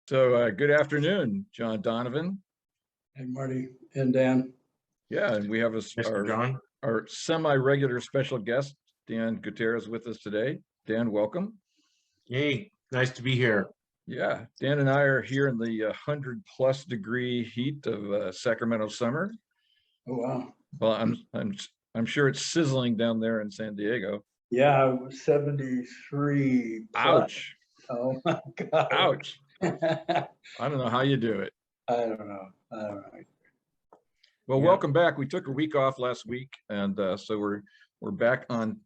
So good afternoon, John Donovan. Hey, Marty and Dan. Yeah, and we have Mr. John. our semi-regular special guest, Dan Gutierrez, with us today. Dan, welcome. Hey, nice to be here. Yeah, Dan and I are here in the 100+ degree heat of Sacramento summer. Oh, wow. Well, I'm sure it's sizzling down there in San Diego. Yeah, it was 73 plus. Ouch! Oh my God. Ouch! I I don't know how you do it. don't know. Well, Yeah. welcome back. We took a week off last week, and so we're back on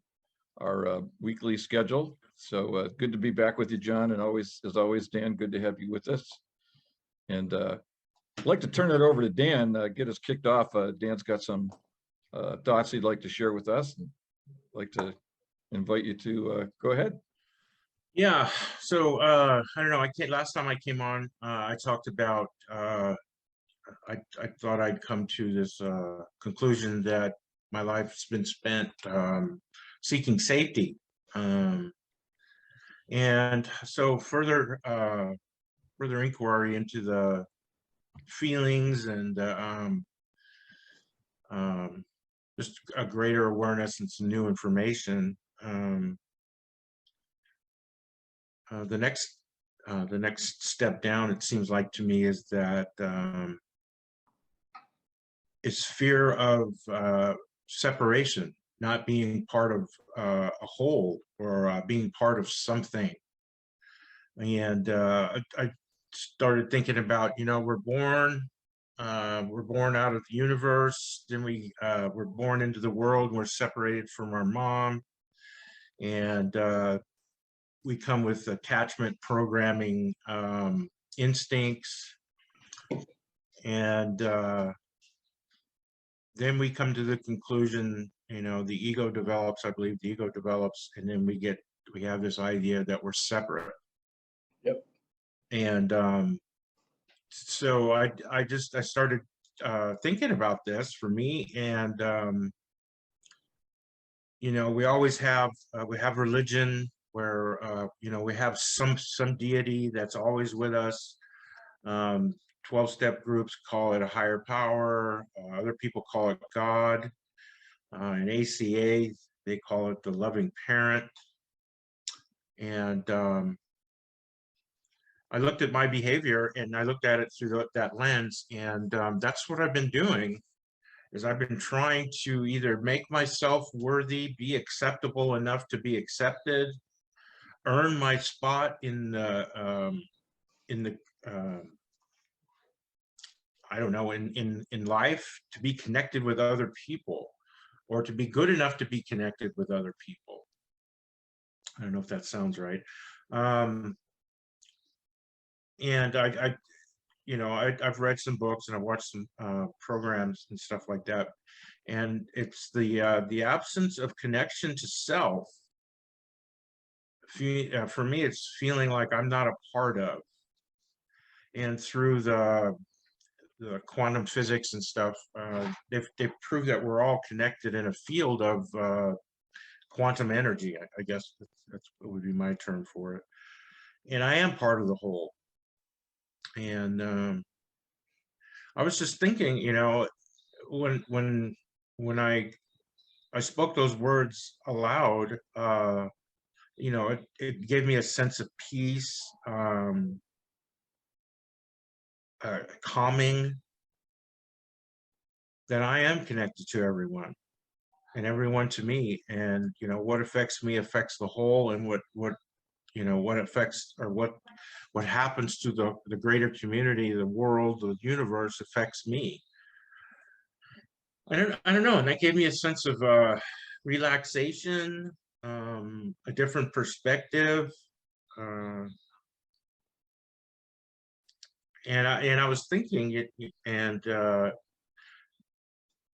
our weekly schedule. So good to be back with you, John, and as always, Dan, good to have you with us. And I'd like to turn it over to Dan, get us kicked off. Dan's got some thoughts he'd like to share with us. And I'd like to invite you to go ahead. Yeah. So I don't know. Last time I came on, I talked about. I thought I'd come to this conclusion that my life's been spent seeking safety, and so further inquiry into the feelings and just a greater awareness and some new information. The next step down, it seems like to me, is that it's fear of separation, not being part of a whole or being part of something. And I started thinking about, we're born out of the universe, then we're born into the world, and we're separated from our mom, and we come with attachment programming instincts, and then we come to the conclusion, the ego develops. I believe the ego develops, and then we have this idea that we're separate. Yep. And so I started thinking about this for me, and we always have religion where we have some deity that's always with us. 12-step groups call it a higher power. Other people call it God. In ACA, they call it the loving parent. And I looked at my behavior, and I looked at it through that lens, and that's what I've been doing. Is I've been trying to either make myself worthy, be acceptable enough to be accepted, earn my spot in the I don't know, in life, to be connected with other people, or to be good enough to be connected with other people. I don't know if that sounds right. And I've read some books, and I've watched some programs and stuff like that. And it's the absence of connection to self. For me, it's feeling like I'm not a part of. And through the quantum physics and stuff, they've proved that we're all connected in a field of quantum energy. I guess that's what would be my term for it. And I am part of the whole. And I was just thinking, when I spoke those words aloud, it gave me a sense of peace, calming, that I am connected to everyone, and everyone to me. And what affects me affects the whole, and what affects, or what happens to the greater community, the world, the universe, affects me. I don't know, and that gave me a sense of relaxation, a different perspective, and I was thinking it, and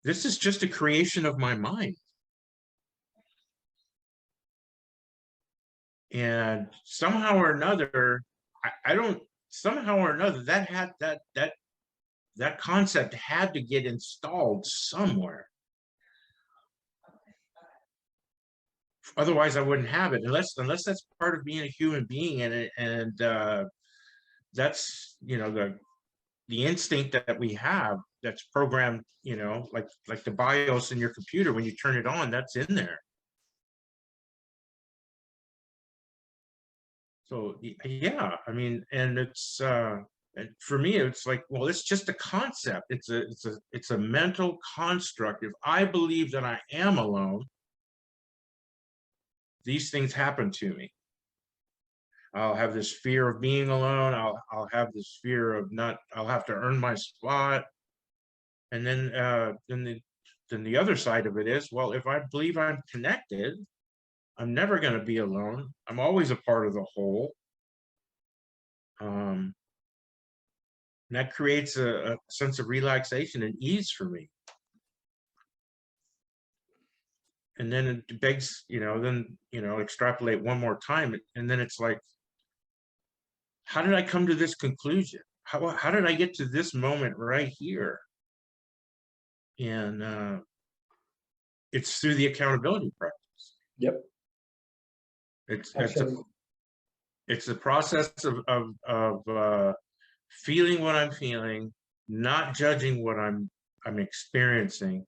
this is just a creation of my mind. And somehow or another, that concept had to get installed somewhere. Otherwise, I wouldn't have it, unless that's part of being a human being, and that's, you know, the instinct that we have that's programmed, you know, like the BIOS in your computer, when you turn it on, that's in there. So yeah, I mean, and it's and for me, it's like, well, it's just a concept. It's a mental construct. If I believe that I am alone, these things happen to me. I'll have this fear of being alone. I'll have this fear of not. I'll have to earn my spot. And then the other side of it is, well, if I believe I'm connected, I'm never going to be alone. I'm always a part of the whole. That creates a sense of relaxation and ease for me. And then it begs, you know, then, you know, extrapolate one more time. And then it's like, how did I come to this conclusion? How did I get to this moment right here? And it's through the accountability practice. Yep. It's a process of feeling what I'm feeling, not judging what I'm experiencing,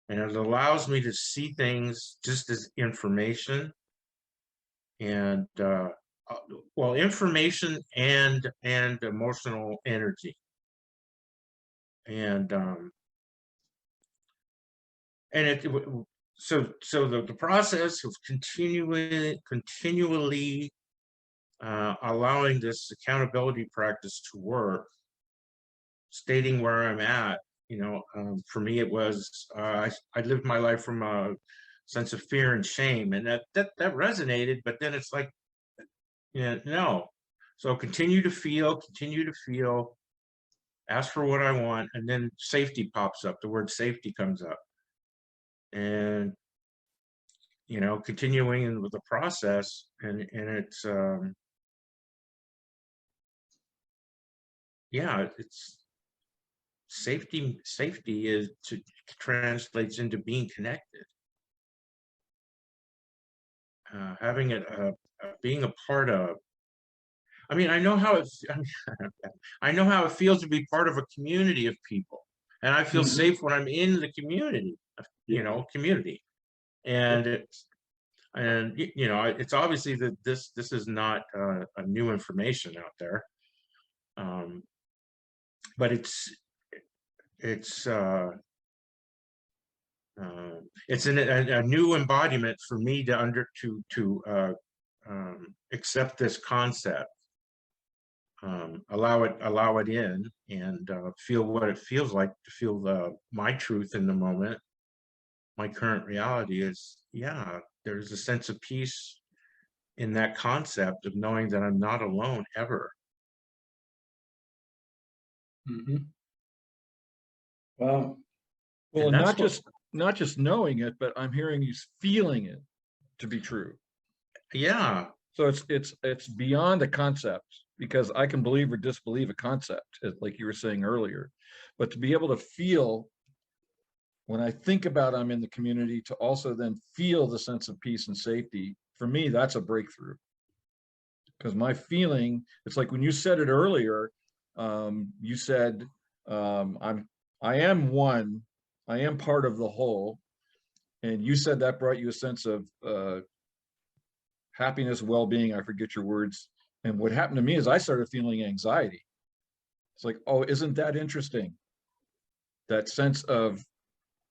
and it allows me to see things just as information, and well, information and emotional energy, and so the process of continually allowing this accountability practice to work, stating where I'm at, you know, for me it was I lived my life from a sense of fear and shame, and that resonated, but then it's like, yeah, no. So continue to feel, ask for what I want, and then safety pops up. The word safety comes up, and you know, continuing with the process, and it's yeah, it's safety is translates into being connected, having it being a part of. I mean, I know how it's I know how it feels to be part of a community of people, and I feel safe when I'm in the community, you know, community. And you know, it's obviously that this is not a new information out there, but it's a new embodiment for me to accept this concept, allow it in, and feel what it feels like to feel my truth in the moment. My current reality is, yeah, there's a sense of peace in that concept of knowing that I'm not alone ever. Wow. Well, And and that's not just knowing it, but I'm hearing you feeling it to be true. yeah. So it's beyond a concept, because I can believe or disbelieve a concept, like you were saying earlier, but to be able to feel, when I think about I'm in the community, to also then feel the sense of peace and safety, for me, that's a breakthrough. Because my feeling, it's like when you said it earlier, you said, I am one, I am part of the whole. And you said that brought you a sense of happiness, well-being, I forget your words. And what happened to me is I started feeling anxiety. It's like, oh, isn't that interesting? That sense of,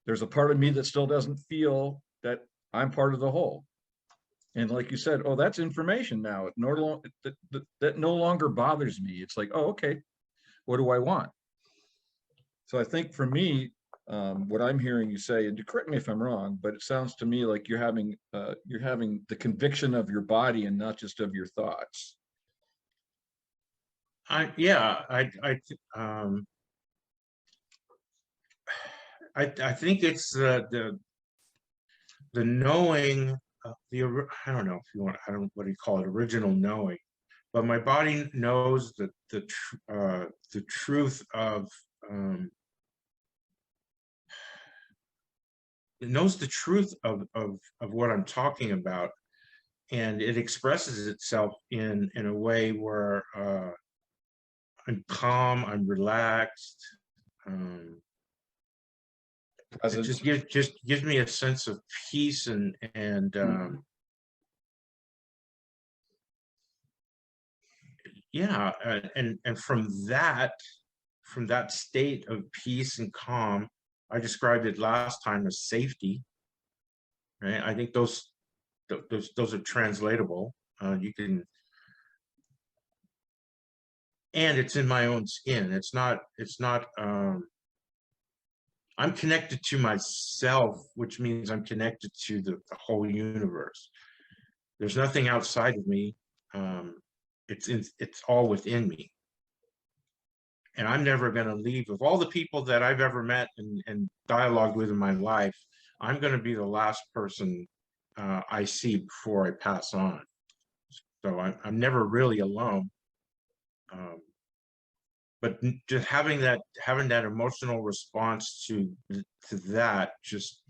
there's a part of me that still doesn't feel that I'm part of the whole. And like you said, oh, that's information now. That no longer bothers me. It's like, oh, okay, what do I want? So I think for me, what I'm hearing you say, and correct me if I'm wrong, but it sounds to me like you're having the conviction of your body and not just of your thoughts. I think it's the knowing, I don't know if you want, I don't, what do you call it, original knowing, but my body knows the truth of it knows the truth of what I'm talking about, and it expresses itself in a way where I'm calm, I'm relaxed. It Presence. just gives me a sense of peace and yeah, and from that state of peace and calm, I described it last time as safety, right? I think those are translatable. You can, and it's in my own skin. It's not. I'm connected to myself, which means I'm connected to the whole universe. There's nothing outside of me. It's all within me. And I'm never going to leave. Of all the people that I've ever met and dialogued with in my life, I'm going to be the last person I see before I pass on. So I'm never really alone. But just having that emotional response to that just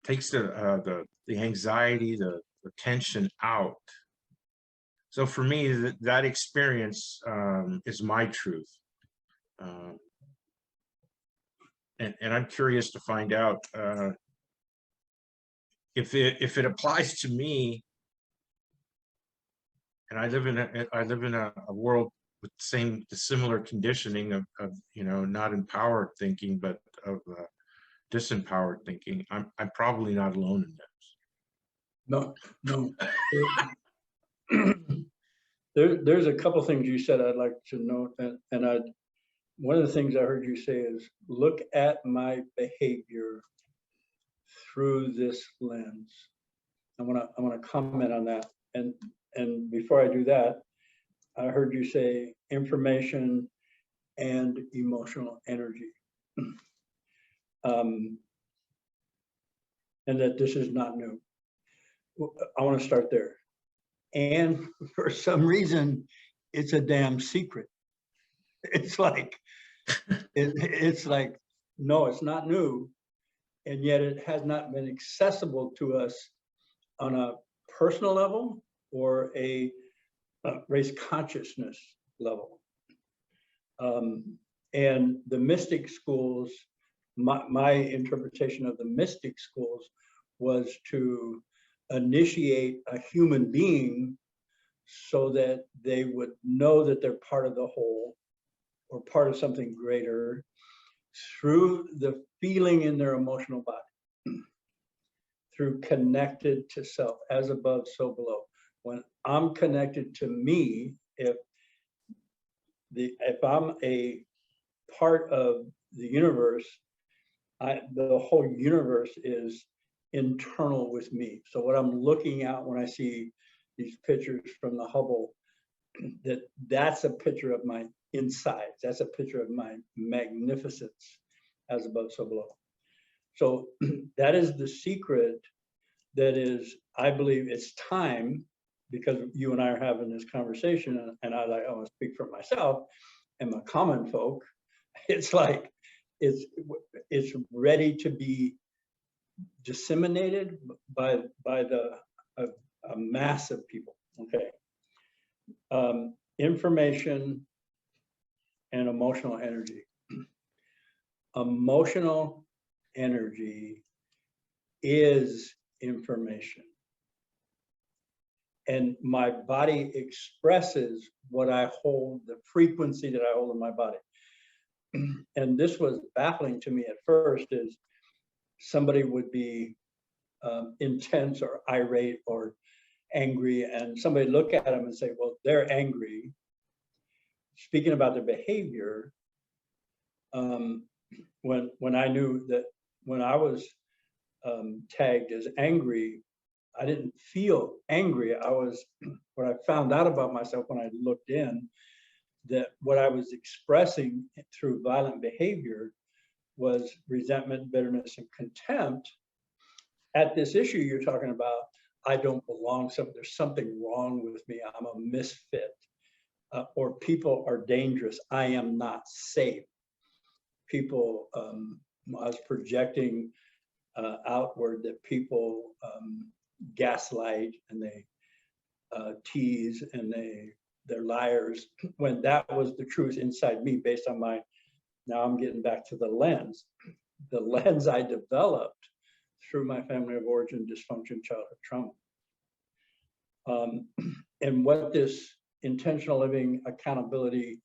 takes the anxiety, the tension out. So for me, that experience is my truth, and I'm curious to find out if it applies to me. And I live in a world with the similar conditioning of not empowered thinking, but of disempowered thinking. I'm probably not alone in this. No. There's a couple things you said I'd like to note, and one of the things I heard you say is look at my behavior through this lens. I want to comment on that, and before I do that, I heard you say information and emotional energy, and that this is not new. I want to start there. And for some reason, it's a damn secret. It's like, it's like, no, it's not new. And yet it has not been accessible to us on a personal level or a race consciousness level. And the mystic schools, my interpretation of the mystic schools was to initiate a human being so that they would know that they're part of the whole or part of something greater through the feeling in their emotional body, through connected to self, as above, so below. When I'm connected to me, if I'm a part of the universe, the whole universe is internal with me. So what I'm looking at when I see these pictures from the Hubble, that's a picture of my insides. That's a picture of my magnificence, as above, so below. So that is the secret. That is, I believe it's time, because you and I are having this conversation, and I want to speak for myself and my common folk. It's like it's ready to be disseminated by a mass of people. Okay, information and emotional energy. Emotional energy is information, and my body expresses what I hold, the frequency that I hold in my body. And this was baffling to me at first, is somebody would be intense or irate or angry, and somebody look at them and say, well, they're angry, speaking about their behavior. When I knew that when I was tagged as angry, I didn't feel angry. What I found out about myself when I looked in, that what I was expressing through violent behavior was resentment, bitterness, and contempt at this issue you're talking about. I don't belong. There's something wrong with me. I'm a misfit, or people are dangerous. I am not safe. People, I was projecting outward that people gaslight, and tease and they're liars, when that was the truth inside me based on my, now I'm getting back to the lens I developed through my family of origin, dysfunction, childhood trauma. And what this intentional living accountability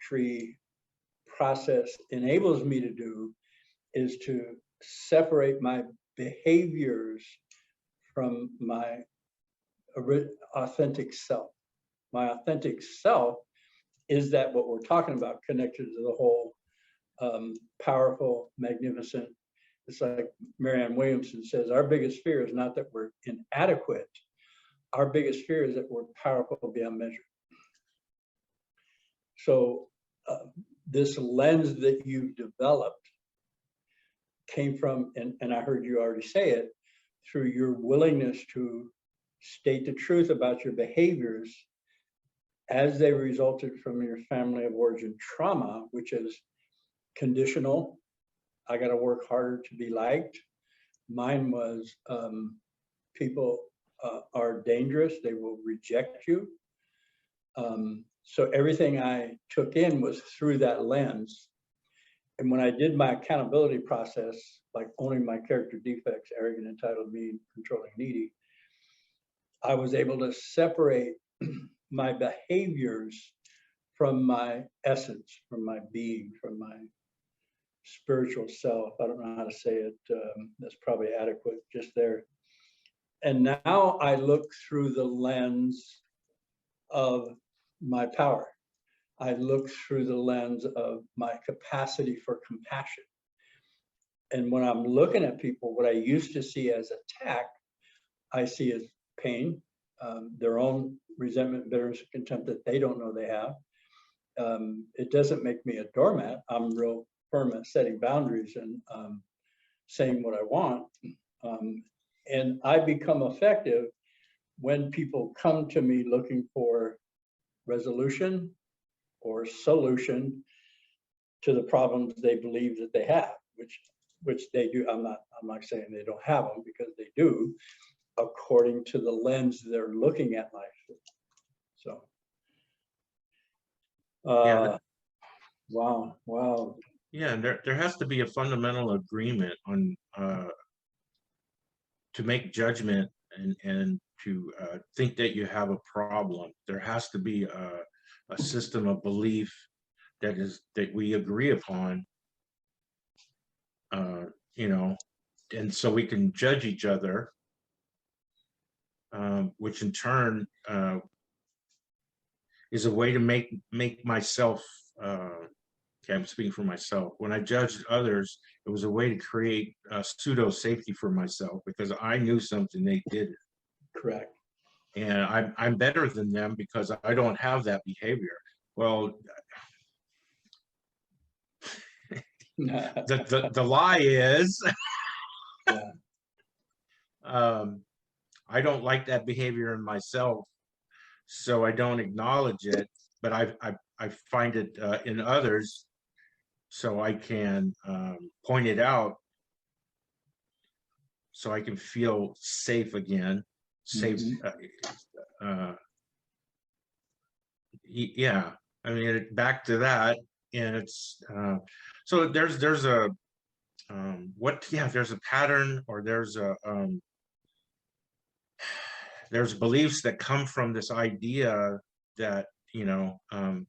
tree process enables me to do is to separate my behaviors from my authentic self. My authentic self is that what we're talking about, connected to the whole powerful, magnificent. It's like Marianne Williamson says, our biggest fear is not that we're inadequate. Our biggest fear is that we're powerful beyond measure. So this lens that you've developed came from, and I heard you already say it, through your willingness to state the truth about your behaviors as they resulted from your family of origin trauma, which is conditional. I got to work harder to be liked. Mine was people are dangerous. They will reject you. So everything I took in was through that lens. And when I did my accountability process, like owning my character defects, arrogant, entitled, mean, controlling, needy, I was able to separate my behaviors from my essence, from my being, from my spiritual self. I don't know how to say it. That's probably adequate just there. And now I look through the lens of my power. I look through the lens of my capacity for compassion. And when I'm looking at people, what I used to see as attack, I see as pain, their own resentment, bitterness, contempt that they don't know they have. It doesn't make me a doormat. I'm real firm at setting boundaries and saying what I want. And I become effective when people come to me looking for resolution or solution to the problems they believe that they have, which they do. I'm not saying they don't have them, because they do, according to the lens they're looking at life through. So, wow. Yeah, and there has to be a fundamental agreement on to make judgment and to think that you have a problem. There has to be a system of belief that we agree upon, you know, and so we can judge each other, which in turn is a way to make myself. Okay, I'm speaking for myself. When I judged others, it was a way to create pseudo safety for myself, because I knew something they didn't. Correct. And I'm better than them because I don't have that behavior. Well, the lie is, I don't like that behavior in myself, so I don't acknowledge it. But I find it in others, so I can point it out, so I can feel safe again. Safe. Yeah, I mean, back to that, and it's so there's a there's a pattern, or there's beliefs that come from this idea that, you know,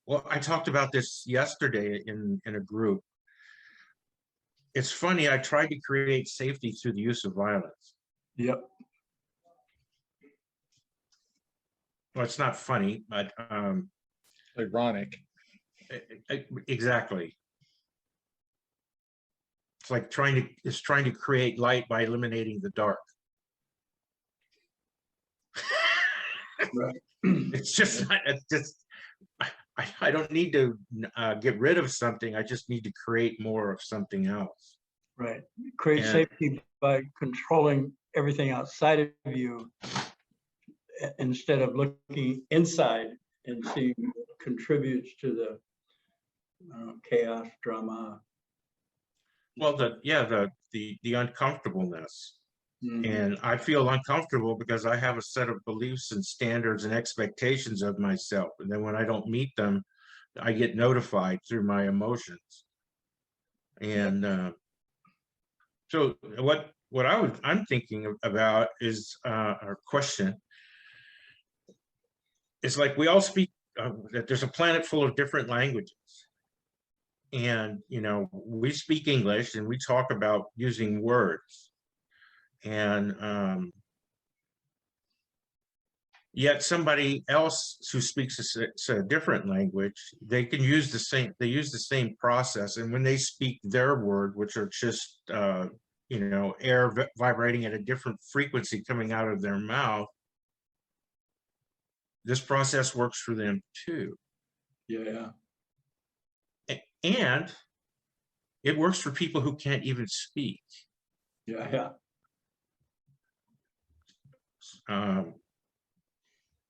well, I talked about this yesterday in a group. It's funny, I tried to create safety through the use of violence. Yep. Well, it's not funny, but Ironic. exactly. It's like trying to create light by eliminating the dark. Right. It's just I don't need to get rid of something. I just need to create more of something else. Right. Create safety by controlling everything outside of you, instead of looking inside and seeing what contributes to the chaos, drama. Well, the uncomfortableness. And I feel uncomfortable because I have a set of beliefs and standards and expectations of myself. And then when I don't meet them, I get notified through my emotions. And so I'm thinking about is our question. It's like we all speak, that there's a planet full of different languages. And, you know, we speak English and we talk about using words. And yet somebody else who speaks a different language, they use the same process. And when they speak their word, which are just, you know, air vibrating at a different frequency coming out of their mouth, this process works for them too. Yeah. And it works for people who can't even speak. Yeah.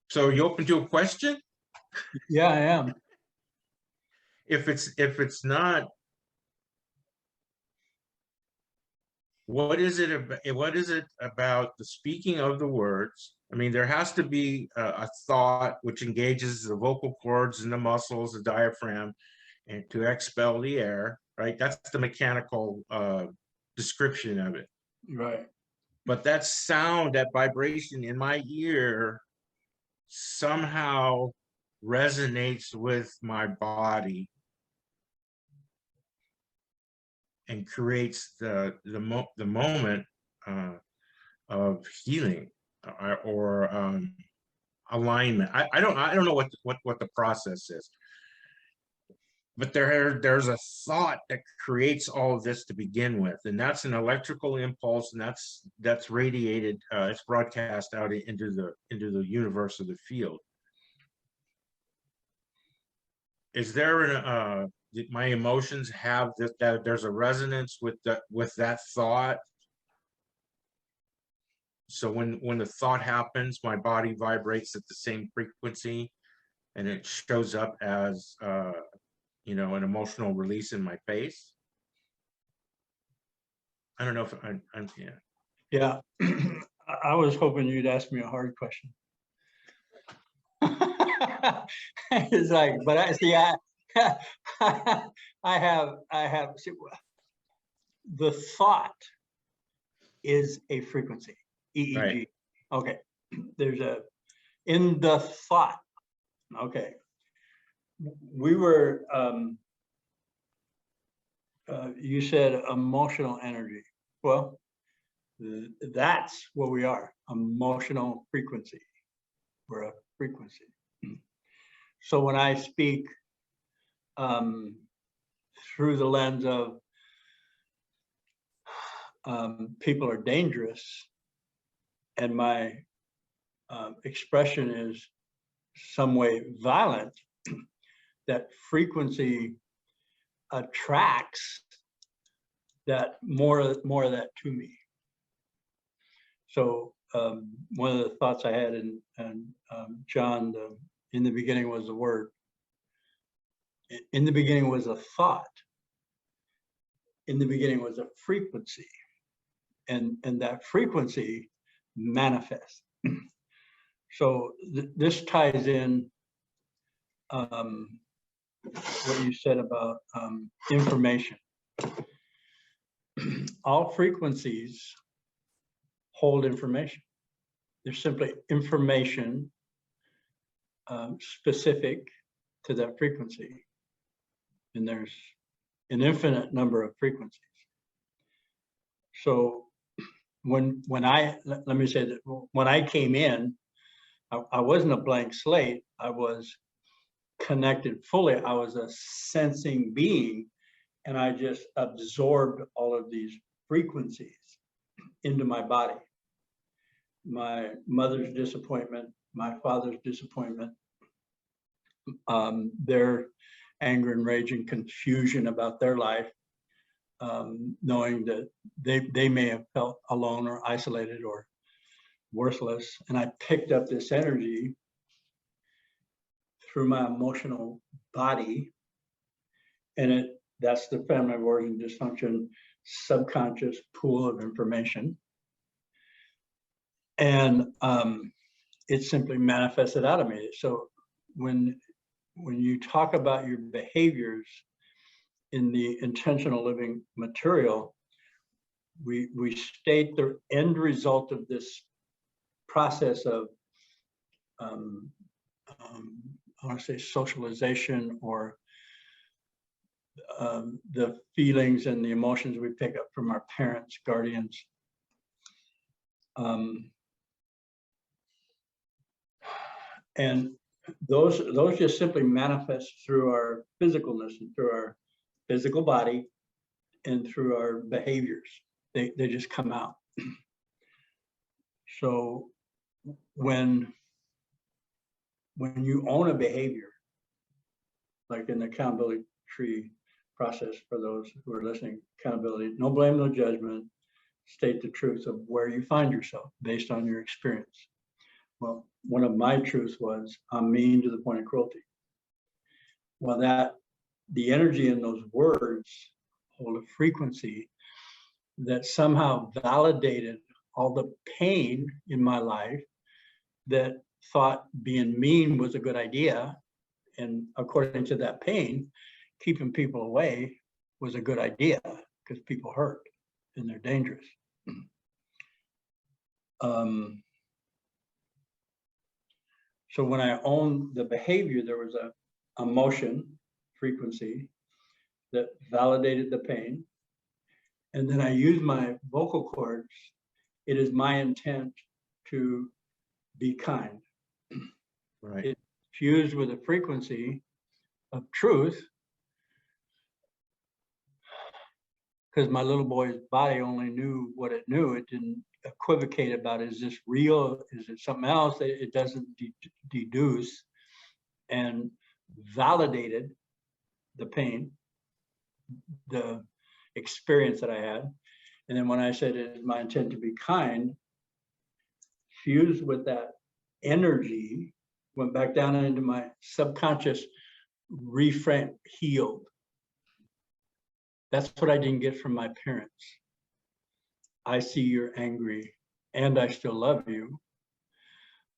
So are you open to a question? Yeah, I am. If it's not, what is it about the speaking of the words? I mean, there has to be a thought which engages the vocal cords and the muscles, the diaphragm, and to expel the air, right? That's the mechanical description of it. Right. But that sound, that vibration in my ear somehow resonates with my body and creates the moment of healing or alignment. I don't know what the process is, but there's a thought that creates all of this to begin with, and that's an electrical impulse, and that's radiated. It's broadcast out into the universe of the field. Is there my emotions have that there's a resonance with that thought? So when the thought happens, my body vibrates at the same frequency, and it shows up as you know, an emotional release in my face. I don't know if I'm yeah. Yeah. I was hoping you'd ask me a hard question. It's like, but I see, I have, see, the thought is a frequency, EEG. Right. Okay. There's in the thought. Okay. We were, you said emotional energy. Well, that's what we are, emotional frequency. We're a frequency. So when I speak through the lens of people are dangerous, and my expression is some way violent, that frequency attracts that more of that to me. So one of the thoughts I had in John, in the beginning was the word. In the beginning was a thought. In the beginning was a frequency, and that frequency manifests. So this ties in what you said about information. All frequencies hold information. There's simply information specific to that frequency. And there's an infinite number of frequencies. So when I, let me say that when I came in, I wasn't a blank slate. I was connected fully. I was a sensing being, and I just absorbed all of these frequencies into my body. My mother's disappointment, my father's disappointment, their anger and rage and confusion about their life, knowing that they may have felt alone or isolated or worthless. And I picked up this energy through my emotional body, and that's the family of origin dysfunction subconscious pool of information. And it simply manifested out of me. So when you talk about your behaviors in the intentional living material, we state the end result of this process of I want to say socialization, or the feelings and the emotions we pick up from our parents, guardians. And those just simply manifest through our physicalness and through our physical body and through our behaviors. They just come out. So when you own a behavior, like in the accountability tree process, for those who are listening, accountability, no blame, no judgment, state the truth of where you find yourself based on your experience. Well, one of my truths was, I'm mean to the point of cruelty. Well, the energy in those words hold a frequency that somehow validated all the pain in my life that thought being mean was a good idea. And according to that pain, keeping people away was a good idea because people hurt and they're dangerous. So when I owned the behavior, there was a emotion frequency that validated the pain. And then I used my vocal cords. It is my intent to be kind. Right. It's fused with a frequency of truth, because my little boy's body only knew what it knew. It didn't equivocate about, is this real? Is it something else? It doesn't deduce, and validated the pain, the experience that I had. And then when I said it is my intent to be kind, fused with that energy, went back down into my subconscious, reframe, healed. That's what I didn't get from my parents. I see you're angry and I still love you.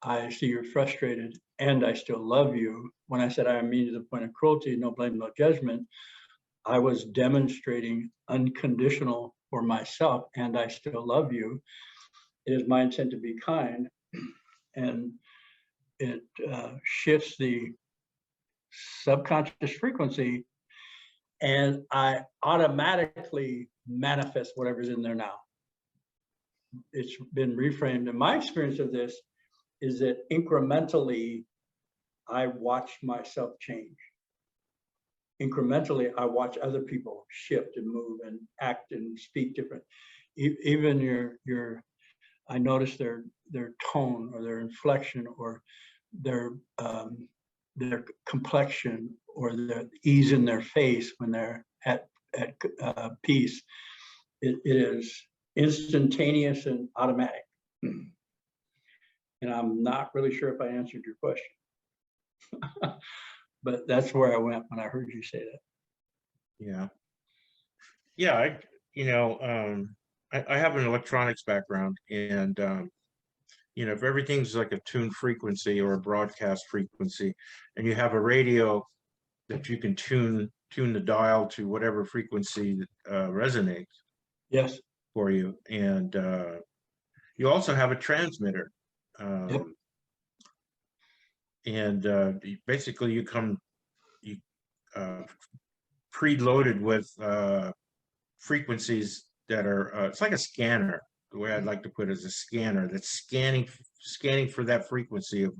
I see you're frustrated and I still love you. When I said I am mean to the point of cruelty, no blame, no judgment, I was demonstrating unconditional for myself, and I still love you. It is my intent to be kind, and it shifts the subconscious frequency, and I automatically manifest whatever's in there now. It's been reframed. And my experience of this is that incrementally, I watch myself change. Incrementally, I watch other people shift and move and act and speak different. Even I notice their tone or their inflection or their complexion or the ease in their face when they're at peace. It is instantaneous and automatic. And I'm not really sure if I answered your question. But that's where I went when I heard you say that. Yeah. Yeah, I have an electronics background, and if everything's like a tuned frequency or a broadcast frequency, and you have a radio that you can tune the dial to whatever frequency that resonates Yes. for you, and you also have a transmitter. Yep. And basically you preloaded with frequencies that are it's like a scanner. The way I'd like to put it is a scanner that's scanning for that frequency of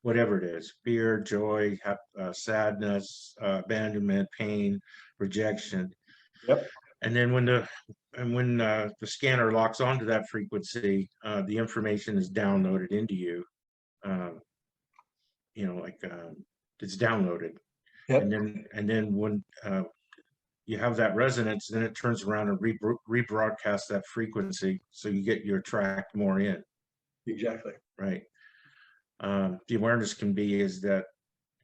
whatever it is: fear, joy, sadness, abandonment, pain, rejection. Yep. And then when the scanner locks onto that frequency, the information is downloaded into you. It's downloaded. Yep. And then when you have that resonance, then it turns around and rebroadcasts that frequency, so you attract more in. Exactly. Right. The awareness is that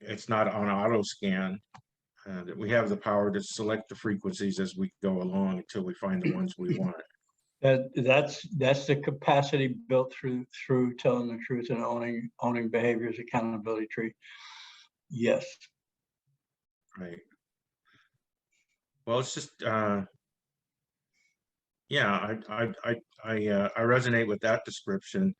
it's not on auto scan, that we have the power to select the frequencies as we go along until we find the ones we want. That's the capacity built through telling the truth and owning behaviors accountability tree. Yes. Right. Well, it's just yeah, I resonate with that description,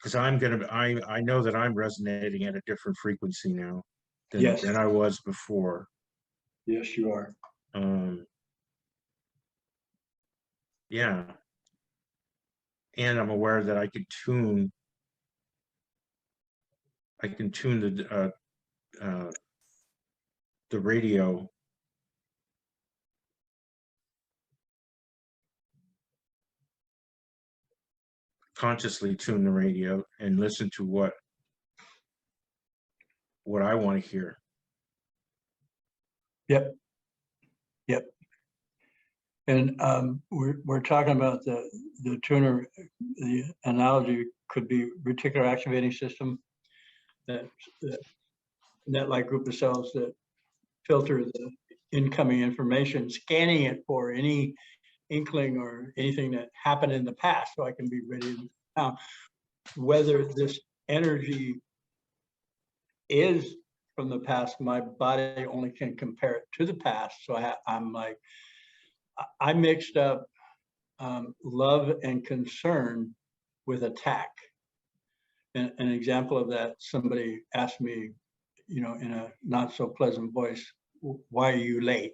because I know that I'm resonating at a different frequency now Yes. than I was before. Yes, you are. Yeah, and I'm aware that I can tune the radio consciously tune the radio and listen to what I want to hear. Yep. Yep. And we're talking about the tuner. The analogy could be reticular activating system, that net-like group of cells that filter the incoming information, scanning it for any inkling or anything that happened in the past, so I can be ready now. Whether this energy is from the past, my body only can compare it to the past. So I'm like, I mixed up love and concern with attack. And an example of that, somebody asked me, in a not so pleasant voice, why are you late?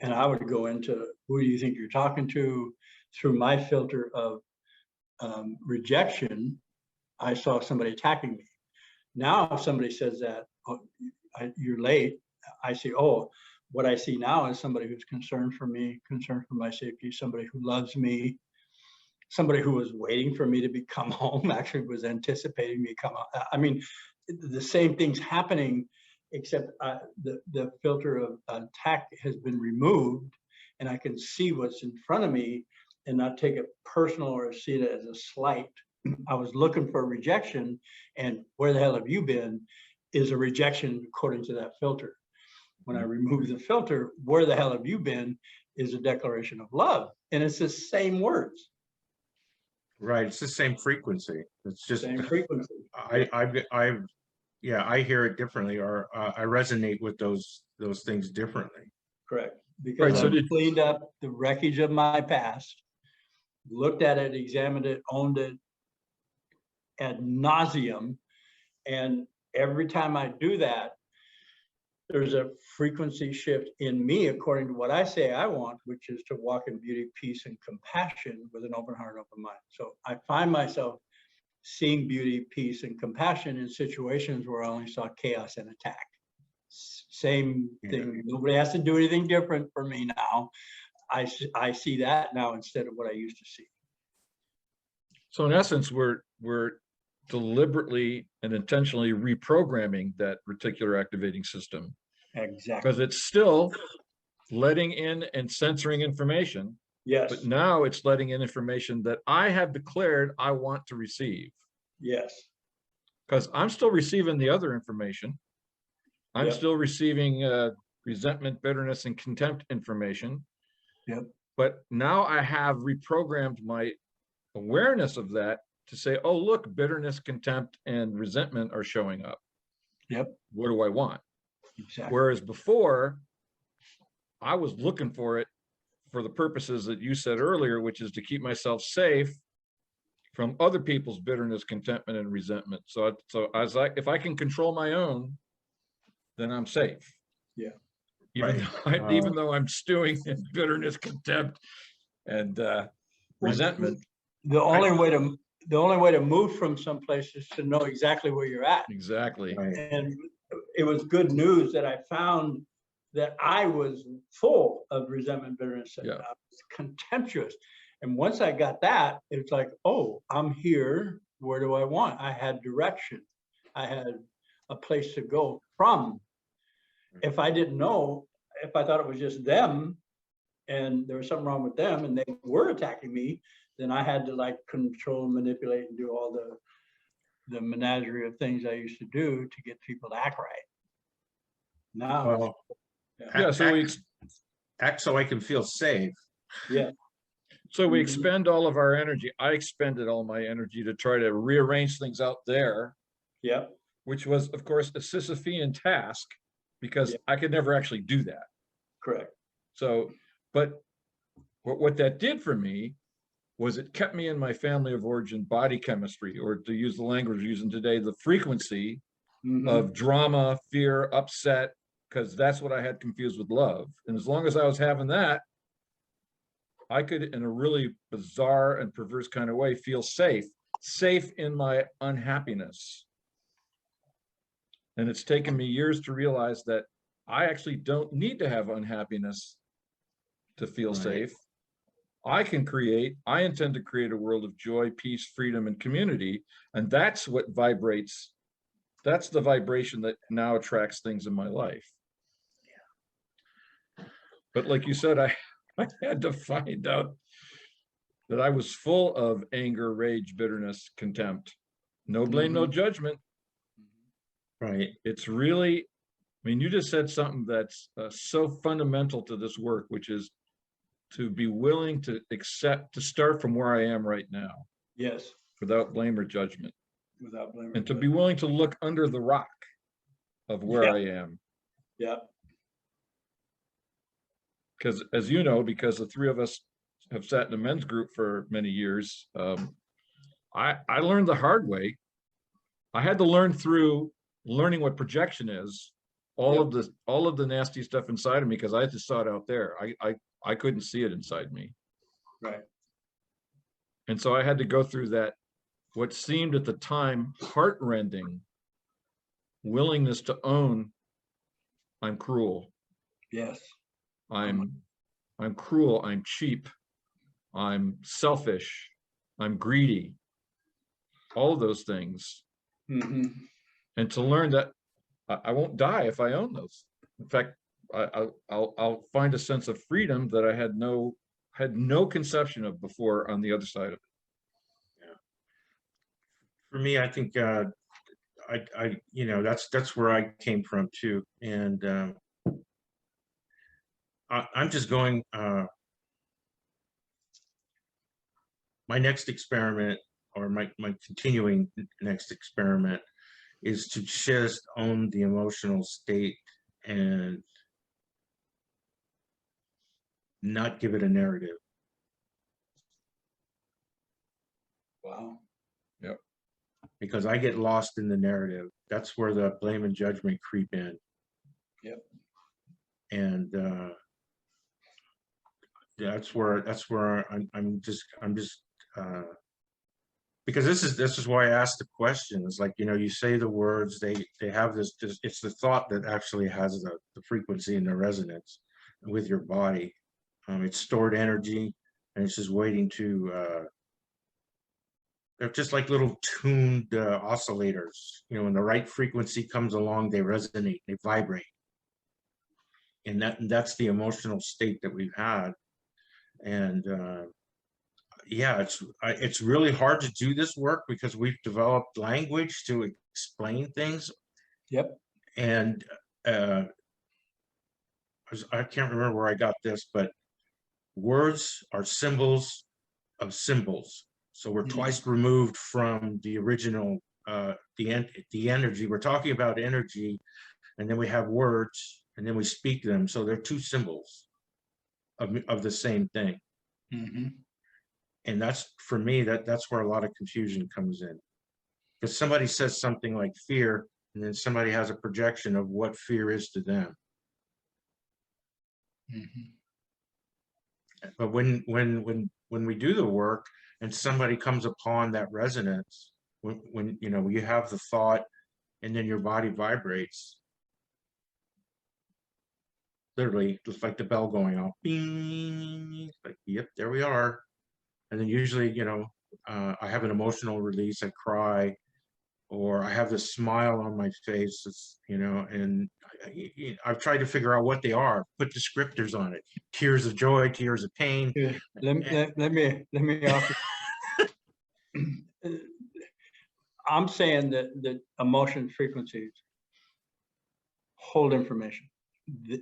And I would go into, who do you think you're talking to? Through my filter of rejection, I saw somebody attacking me. Now, if somebody says that, oh, you're late, I see, oh, what I see now is somebody who's concerned for me, concerned for my safety, somebody who loves me, somebody who was waiting for me to come home, actually was anticipating me come home. I mean, the same thing's happening, except the filter of attack has been removed, and I can see what's in front of me and not take it personal or see it as a slight. I was looking for rejection, and where the hell have you been is a rejection according to that filter. When I remove the filter, where the hell have you been is a declaration of love. And it's the same words. Right, it's the same frequency. It's just same frequency. I hear it differently, or I resonate with those things differently. Correct. Because I cleaned up the wreckage of my past, looked at it, examined it, owned it ad nauseum. And every time I do that, there's a frequency shift in me according to what I say I want, which is to walk in beauty, peace, and compassion with an open heart and open mind. So I find myself seeing beauty, peace, and compassion in situations where I only saw chaos and attack. Same thing. Nobody has to do anything different for me now. I see that now instead of what I used to see. So in essence, we're deliberately and intentionally reprogramming that reticular activating system. Exactly. Because it's still letting in and censoring information. Yes. But now it's letting in information that I have declared I want to receive. Yes. Because I'm still receiving the other information. I'm still receiving resentment, bitterness, and contempt information. Yep. But now I have reprogrammed my awareness of that to say, oh, look, bitterness, contempt, and resentment are showing up. Yep. What do I want? Exactly. Whereas before, I was looking for it for the purposes that you said earlier, which is to keep myself safe from other people's bitterness, contentment, and resentment. So I was like, if I can control my own, then I'm safe. Yeah. Even though I'm stewing in bitterness, contempt, and resentment. The only way to move from someplace is to know exactly where you're at. Exactly. And it was good news that I found that I was full of resentment, bitterness, and I was contemptuous. And once I got that, it's like, oh, I'm here. Where do I want? I had direction. I had a place to go from. If I didn't know, if I thought it was just them and there was something wrong with them and they were attacking me, then I had to like control, manipulate, and do all the menagerie of things I used to do to get people to act right. Now, so act so I can feel safe. Yeah. So we Mhm. expend all of our energy. I expended all my energy to try to rearrange things out there, Yeah. which was, of course, a Sisyphean task because Yeah. I could never actually do that. Correct. So, but what that did for me was it kept me in my family of origin body chemistry, or to use the language we're using today, the frequency Mhm. of drama, fear, upset, because that's what I had confused with love. And as long as I was having that, I could, in a really bizarre and perverse kind of way, feel safe in my unhappiness. And it's taken me years to realize that I actually don't need to have unhappiness to feel Right. safe. I intend to create a world of joy, peace, freedom, and community. And that's what vibrates. That's the vibration that now attracts things in my life. But like you said, I had to find out that I was full of anger, rage, bitterness, contempt. No blame, no judgment. Right. It's really, I mean, you just said something that's so fundamental to this work, which is to be willing to accept, to start from where I am right now Yes. without blame or judgment, Without blame. and to be willing to look under the rock of where I am. Yeah. Because as you know, because the three of us have sat in a men's group for many years, I learned the hard way. I had to learn through learning what projection is, all of the nasty stuff inside of me, because I just saw it out there. I couldn't see it inside me. Right. And so I had to go through that, what seemed at the time heart-rending willingness to own I'm cruel. Yes. I'm cruel, I'm cheap, I'm selfish, I'm greedy, all of those things. Mhm. And to learn that I won't die if I own those. In fact, I'll find a sense of freedom that I had no conception of before on the other side of it. For me, I think that's where I came from too, and I'm just going. My next experiment, or my continuing next experiment, is to just own the emotional state and not give it a narrative. Wow. Yep. Because I get lost in the narrative. That's where the blame and judgment creep in. Yep. And that's where I'm just because this is why I asked the question. It's like, you say the words, they have this, it's the thought that actually has the frequency and the resonance with your body. It's stored energy, and it's just waiting to they're just like little tuned oscillators. When the right frequency comes along, they resonate, they vibrate. And that's the emotional state that we've had. And yeah, it's really hard to do this work because we've developed language to explain things. Yep. And I can't remember where I got this, but words are symbols of symbols. So we're twice removed from the original, the energy. We're talking about energy, and then we have words, and then we speak them. So they're two symbols of the same thing. Mm-hmm. And that's, for me, that's where a lot of confusion comes in. Because somebody says something like fear, and then somebody has a projection of what fear is to them. Mm-hmm. But when we do the work and somebody comes upon that resonance, when you have the thought and then your body vibrates, literally just like the bell going off, bing, like, yep, there we are. And then usually, I have an emotional release, I cry, or I have this smile on my face, and I've tried to figure out what they are, put descriptors on it: tears of joy, tears of pain. Yeah. Let me offer. I'm saying that emotion frequencies hold information.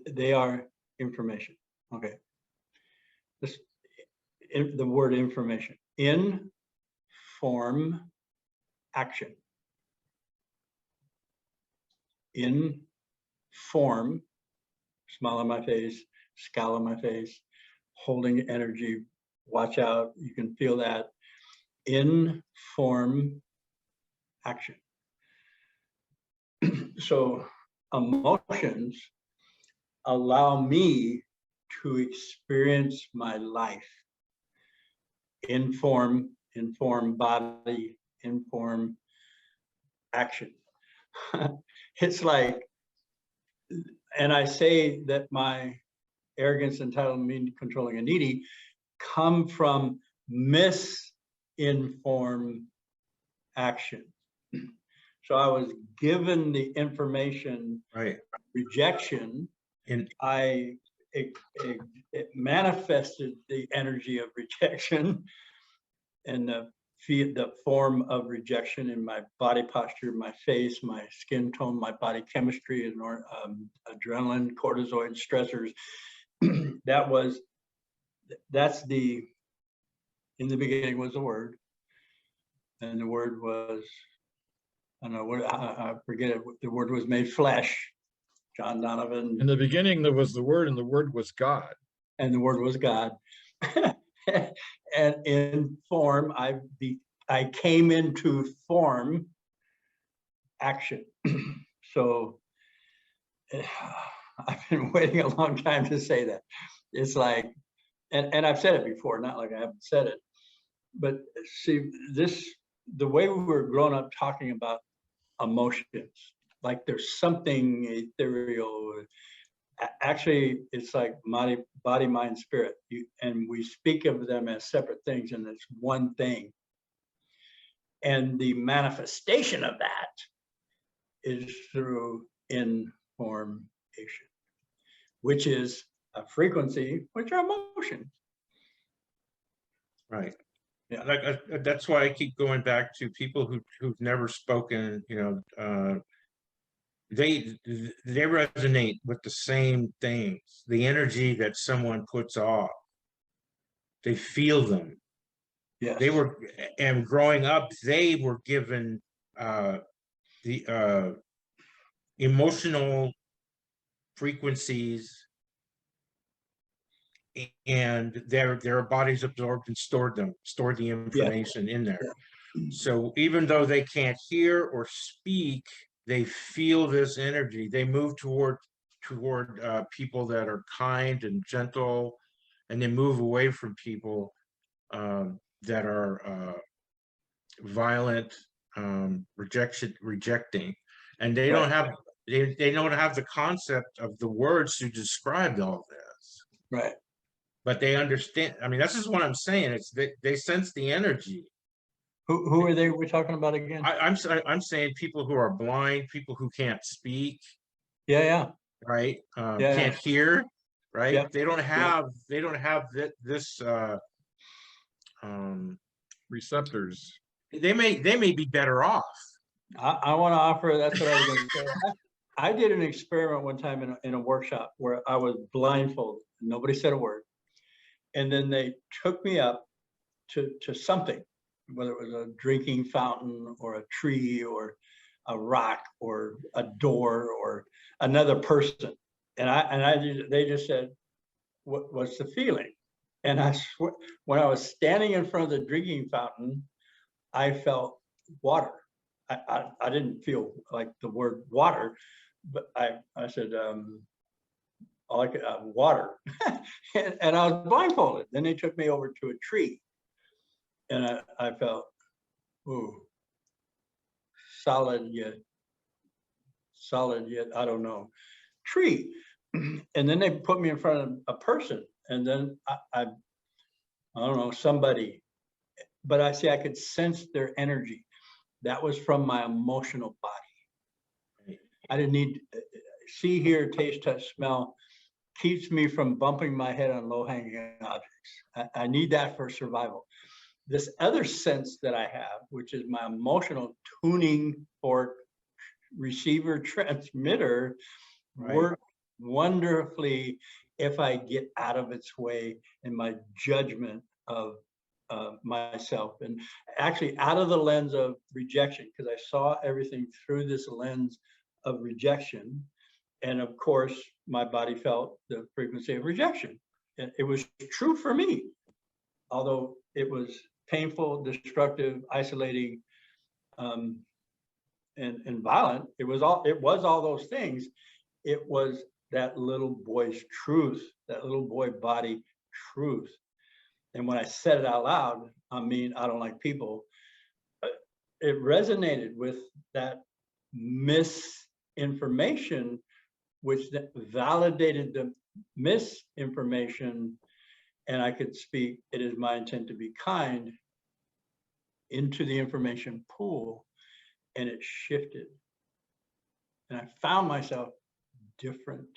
They are information. Okay. This, the word information. Inform action. Inform, smile on my face, scowl on my face, holding energy, watch out, you can feel that. Inform action. So emotions allow me to experience my life. Inform body, inform action. It's like, and I say that my arrogance, entitlement, mean, controlling, and needy come from misinformed action. So I was given the information, Right. rejection. And It manifested the energy of rejection and the form of rejection in my body posture, my face, my skin tone, my body chemistry, and adrenaline, cortisol, stressors. That's the, in the beginning was the word, and the word was, I don't know what, I forget it, the word was made flesh. John Donovan. In the beginning, there was the word, and the word was God. And the word was God. And in form, I came into form action. So I've been waiting a long time to say that. It's like, and I've said it before, not like I haven't said it, but see, the way we were growing up talking about emotions, like there's something ethereal. Actually, it's like body, mind, spirit. And we speak of them as separate things, and it's one thing. And the manifestation of that is through information, which is a frequency, which are emotions. right. Yeah. Like that's why I keep going back to people who've never spoken. They resonate with the same things. The energy that someone puts off, they feel them. Yes. And growing up, they were given the emotional frequencies, and their bodies absorbed and stored the information in there. Yeah. So even though they can't hear or speak, they feel this energy. They move toward people that are kind and gentle, and they move away from people that are violent, rejecting, and they don't have the concept of the words to describe all this. Right. But they understand. I mean, this is what I'm saying. It's they sense the energy. Who are they we're talking about again? I'm saying people who are blind, people who can't speak. Yeah. Right. Yeah. Can't hear. Right. Yeah. They don't have this Receptors. they may be better off. I want to offer, that's what I was going to say. I did an experiment one time in a workshop where I was blindfolded. Nobody said a word. And then they took me up to something, whether it was a drinking fountain or a tree or a rock or a door or another person. And they just said, what's the feeling? And I swear, when I was standing in front of the drinking fountain, I felt water. I didn't feel like the word water, but I said, water. And I was blindfolded. Then they took me over to a tree, and I felt, ooh, solid yet, I don't know, tree. And then they put me in front of a person, and then I don't know, somebody, but I could sense their energy. That was from my emotional body. I didn't need see, hear, taste, touch, smell. Keeps me from bumping my head on low-hanging objects. I need that for survival. This other sense that I have, which is my emotional tuning for receiver transmitter, Right. worked wonderfully if I get out of its way in my judgment of myself, and actually out of the lens of rejection, because I saw everything through this lens of rejection. And of course, my body felt the frequency of rejection. And it was true for me, although it was painful, destructive, isolating, and violent. It was all those things. It was that little boy's truth, that little boy body truth. And when I said it out loud, I mean, I don't like people. It resonated with that misinformation, which validated the misinformation. And I could speak, it is my intent to be kind, into the information pool, and it shifted. And I found myself different.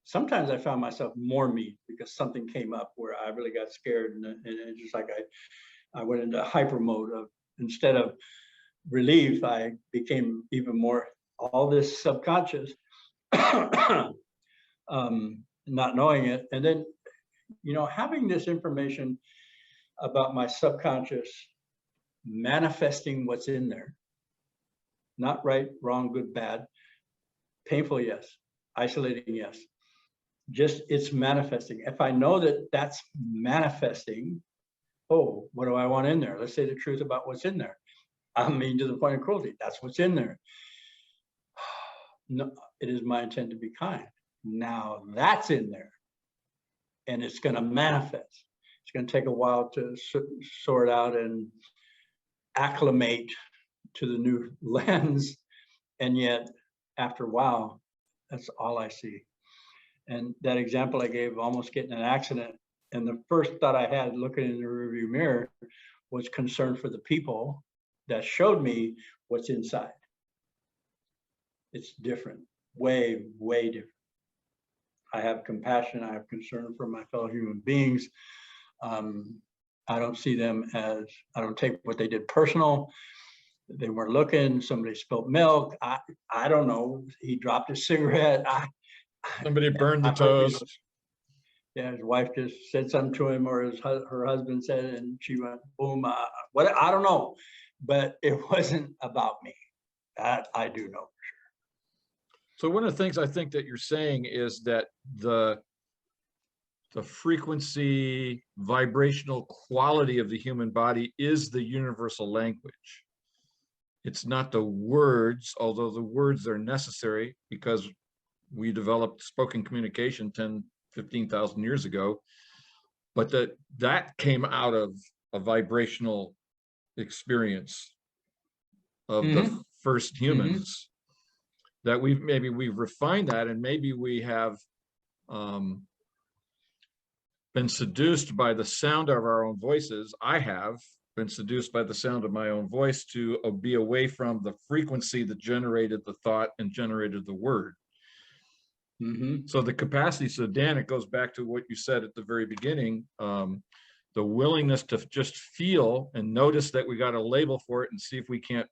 Sometimes I found myself more me because something came up where I really got scared, and it's just like I went into hyper mode of, instead of relief, I became even more all this subconscious, not knowing it. And then, you know, having this information about my subconscious manifesting what's in there, not right, wrong, good, bad, painful, yes, isolating, yes. Just it's manifesting. If I know that that's manifesting, oh, what do I want in there? Let's say the truth about what's in there. I mean, to the point of cruelty, that's what's in there. No, it is my intent to be kind. Now that's in there, and it's going to manifest. It's going to take a while to sort out and acclimate to the new lens, and yet after a while, that's all I see. And that example I gave, almost getting in an accident, and the first thought I had looking in the rearview mirror was concern for the people that showed me what's inside. It's different, way, way different. I have compassion, I have concern for my fellow human beings. I don't see them as, I don't take what they did personal. They weren't looking, somebody spilled milk. I don't know, he dropped his cigarette. Somebody burned the toast. Yeah, his wife just said something to him, or her husband said it, and she went boom. What, I don't know, but it wasn't about me. That I do know for sure. So one of the things I think that you're saying is that the frequency, vibrational quality of the human body is the universal language. It's not the words, although the words are necessary because we developed spoken communication 10, 15,000 years ago, but that came out of a vibrational experience of the first humans, that we've refined that, and maybe we have been seduced by the sound of our own voices. I have been seduced by the sound of my own voice to be away from the frequency that generated the thought and generated the word. So the capacity, so Dan, it goes back to what you said at the very beginning, the willingness to just feel and notice that we got a label for it and see if we can't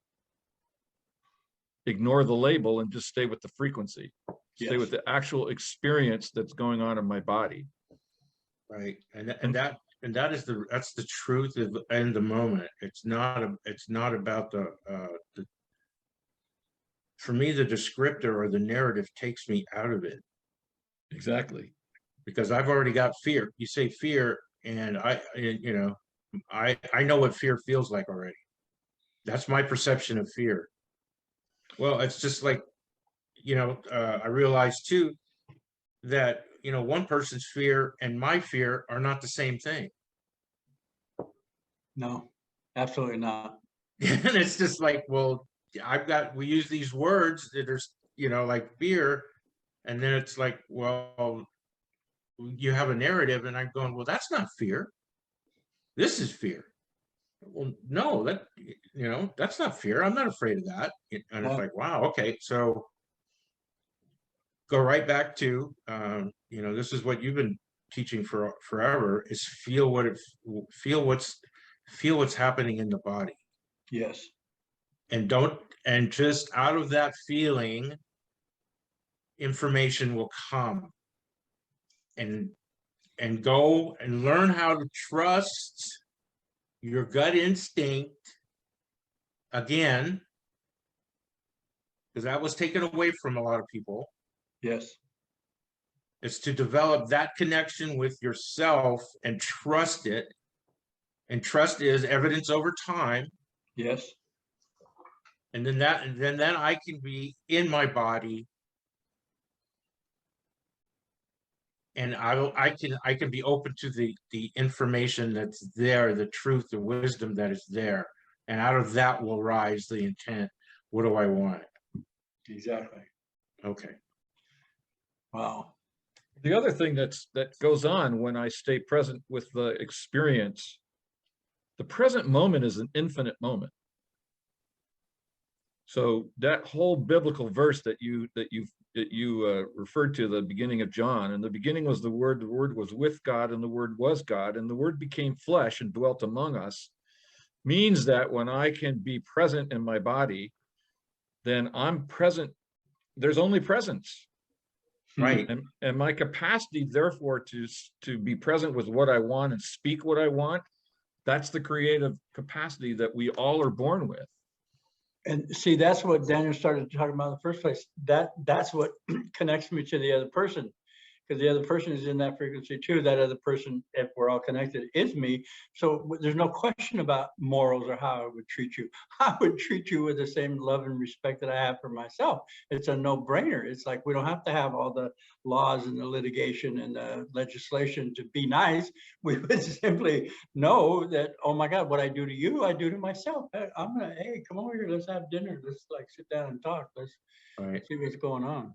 ignore the label and just stay with the frequency, stay with the actual experience that's going on in my body. Right, and that's the truth in the moment. It's not about the for me, the descriptor or the narrative takes me out of it. Exactly. Because I've already got fear. You say fear, and I know what fear feels like already. That's my perception of fear. Well, it's just like, I realized too that, one person's fear and my fear are not the same thing. No, absolutely not. And it's just like, well, we use these words that are, like fear. And then it's like, well, you have a narrative, and I'm going, well, that's not fear. This is fear. Well, no, that's not fear. I'm not afraid of that. And it's like, wow, okay. So go right back to, this is what you've been teaching for forever, is feel what's happening in the body. Yes. And just out of that feeling, information will come. and go and learn how to trust your gut instinct again, because that was taken away from a lot of people. Yes. Is to develop that connection with yourself and trust it. And trust is evidence over time. Yes. And then I can be in my body, and I can be open to the information that's there, the truth, the wisdom that is there. And out of that will rise the intent. What do I want? Exactly. Okay. Wow. The other thing that goes on when I stay present with the experience, the present moment is an infinite moment. So that whole biblical verse that you referred to, the beginning of John, and the beginning was the Word was with God, and the Word was God, and the Word became flesh and dwelt among us, means that when I can be present in my body, then I'm present. There's only presence. Right. And my capacity, therefore, to be present with what I want and speak what I want, that's the creative capacity that we all are born with. And see, that's what Daniel started talking about in the first place. That's what connects me to the other person, because the other person is in that frequency too. That other person, if we're all connected, is me. So there's no question about morals or how I would treat you. I would treat you with the same love and respect that I have for myself. It's a no-brainer. It's like we don't have to have all the laws and the litigation and the legislation to be nice. We would simply know that, oh my God, what I do to you, I do to myself. Hey, come over here, let's have dinner. Let's like sit down and talk. Let's see what's going on.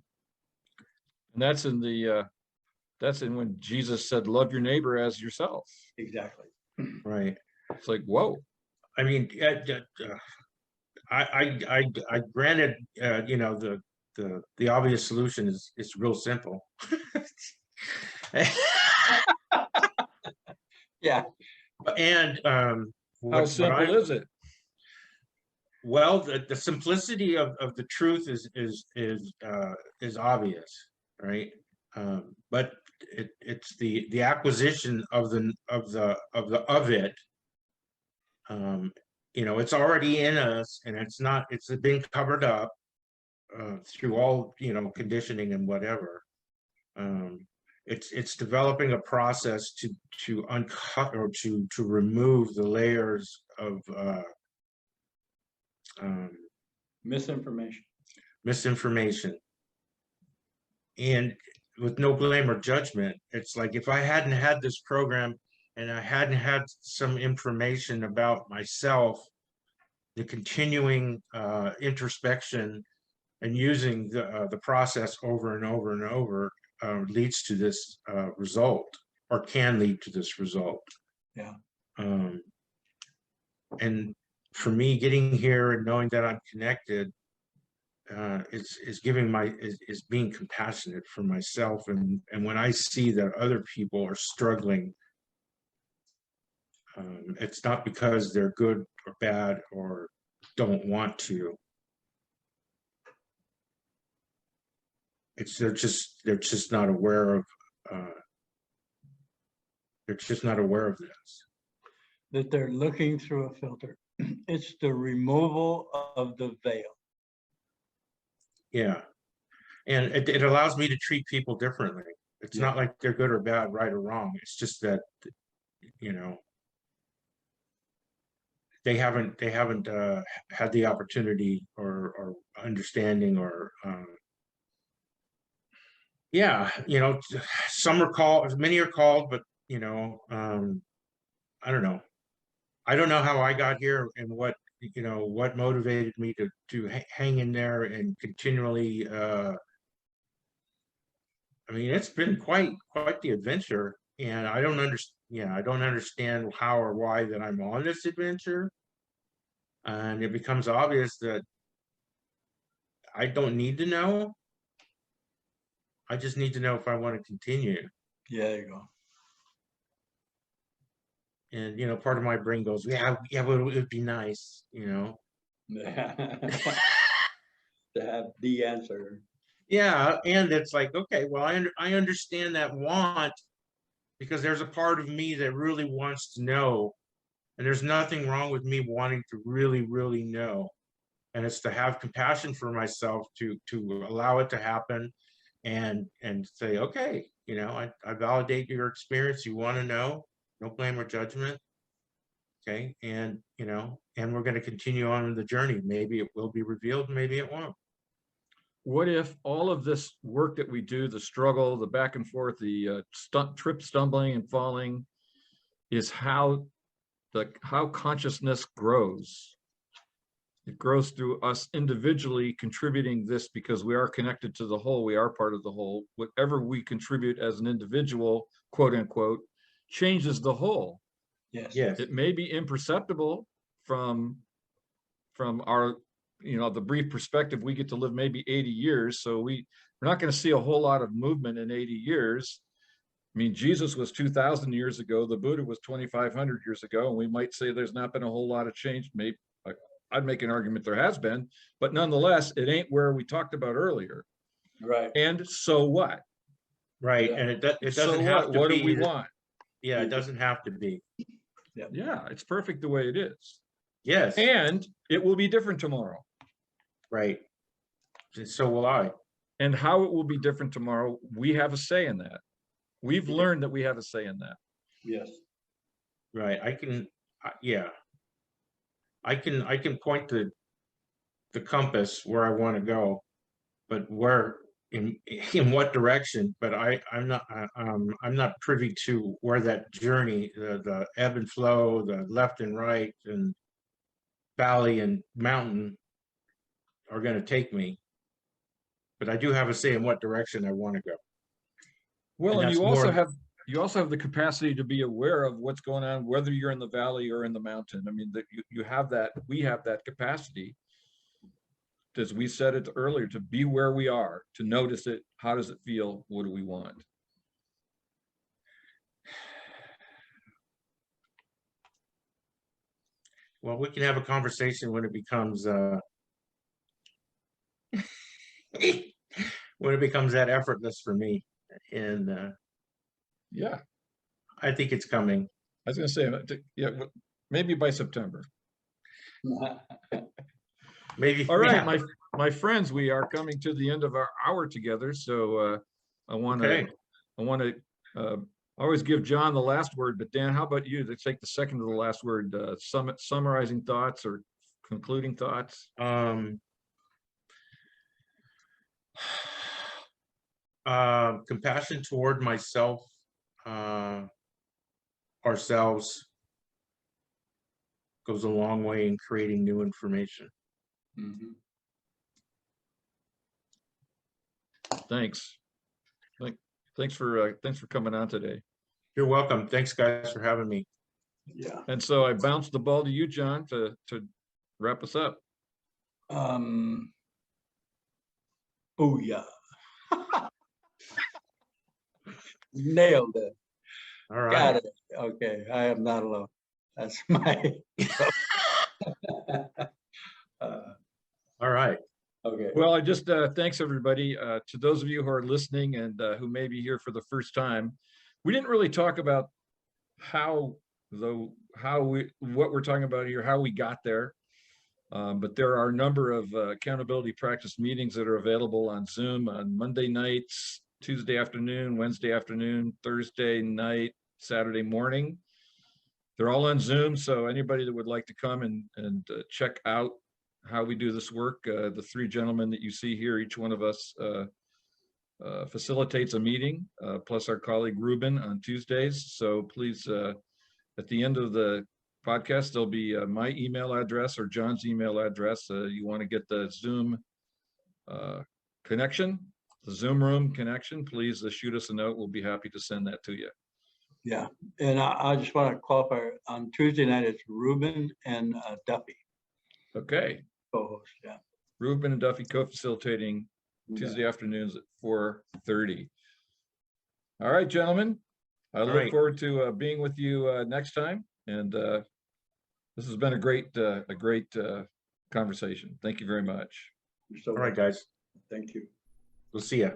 And that's in when Jesus said, love your neighbor as yourself. Exactly. Right. It's like, whoa. I mean, I granted, the obvious solution is real simple. Yeah. And How simple is it? Well, the simplicity of the truth is obvious, right? But it's the acquisition of it. It's already in us, and it's been covered up through all conditioning and whatever. It's developing a process to uncut or to remove the layers of misinformation, and with no blame or judgment. It's like, if I hadn't had this program and I hadn't had some information about myself, the continuing introspection and using the process over and over and over leads to this result, or can lead to this result. Yeah. And for me, getting here and knowing that I'm connected is being compassionate for myself, and when I see that other people are struggling, it's not because they're good or bad or don't want to. They're just not aware of this. That they're looking through a filter. It's the removal of the veil. Yeah. And it allows me to treat people differently. It's not like they're good or bad, right or wrong. It's just that, they haven't had the opportunity or understanding, or some are called, many are called, but I don't know. I don't know how I got here and what motivated me to hang in there and continually. I mean, it's been quite the adventure, and I don't understand how or why that I'm on this adventure. And it becomes obvious that I don't need to know. I just need to know if I want to continue. Yeah, there you go. And part of my brain goes, yeah, but it would be nice, To have the answer. Yeah, and it's like, okay, well, I understand that want, because there's a part of me that really wants to know, and there's nothing wrong with me wanting to really, really know. And it's to have compassion for myself, to allow it to happen, and say, okay, you know, I validate your experience. You want to know, no blame or judgment. Okay, and you know, and we're going to continue on the journey. Maybe it will be revealed, maybe it won't. What if all of this work that we do, the struggle, the back and forth, the stumbling and falling, is how consciousness grows? It grows through us individually contributing this, because we are connected to the whole. We are part of the whole. Whatever we contribute as an individual, quote unquote, changes the whole. Yes. Yes. It may be imperceptible from our, you know, the brief perspective. We get to live maybe 80 years, so we're not going to see a whole lot of movement in 80 years. I mean, Jesus was 2,000 years ago. The Buddha was 2,500 years ago, and we might say there's not been a whole lot of change. Maybe I'd make an argument there has been, but nonetheless, it ain't where we talked about earlier. Right. And so what? Right, Yeah. and it So doesn't have what? to What be. do we want? Yeah, it doesn't have to be. Yeah, it's perfect the way it is. Yes. And it will be different tomorrow. Right. And so will I. And how it will be different tomorrow, we have a say in that. We've learned that we have a say in that. Yes. Right. Yeah. I can point to the compass where I want to go, but where in what direction? But I'm not privy to where that journey, the ebb and flow, the left and right, and valley and mountain are going to take me. But I do have a say in what direction I want to go. Well, and that's you also more. have the capacity to be aware of what's going on, whether you're in the valley or in the mountain. I mean, that you have that, we have that capacity, as we said it earlier, to be where we are, to notice it. How does it feel? What do we want? Well, we can have a conversation when it becomes when it becomes that effortless for me. And Yeah, I think it's coming. I was going to say, yeah, maybe by September. Maybe. All right, Yeah. my friends, we are coming to the end of our hour together. So I want to always give John the last word, but Dan, how about you to take the second to the last word, summarizing thoughts or concluding thoughts? Compassion toward myself, ourselves, goes a long way in creating new information. Mm-hmm. Thanks. Thanks for coming on today. You're welcome. Thanks, guys, for having me. Yeah. And so I bounced the ball to you, John, to wrap us up. Oh yeah. Nailed it. All right. Got it. Okay. I am not alone. That's my All right. okay. Well, I just thanks everybody. To those of you who are listening and who may be here for the first time, we didn't really talk about what we're talking about here, how we got there. But there are a number of accountability practice meetings that are available on Zoom on Monday nights, Tuesday afternoon, Wednesday afternoon, Thursday night, Saturday morning. They're all on Zoom, so anybody that would like to come and check out how we do this work, the three gentlemen that you see here, each one of us facilitates a meeting, plus our colleague Ruben on Tuesdays. So please, at the end of the podcast, there'll be my email address or John's email address. You want to get the Zoom connection, the Zoom room connection, please shoot us a note. We'll be happy to send that to you. Yeah. And I just want to qualify, on Tuesday night, it's Ruben and Duffy. Okay. Co-host, yeah. Ruben and Duffy co-facilitating Tuesday afternoons at 4:30. All right, gentlemen. I look forward to being with you next time. And this has been a great conversation. Thank you very much. You're so All right, guys. Thank you. We'll see ya.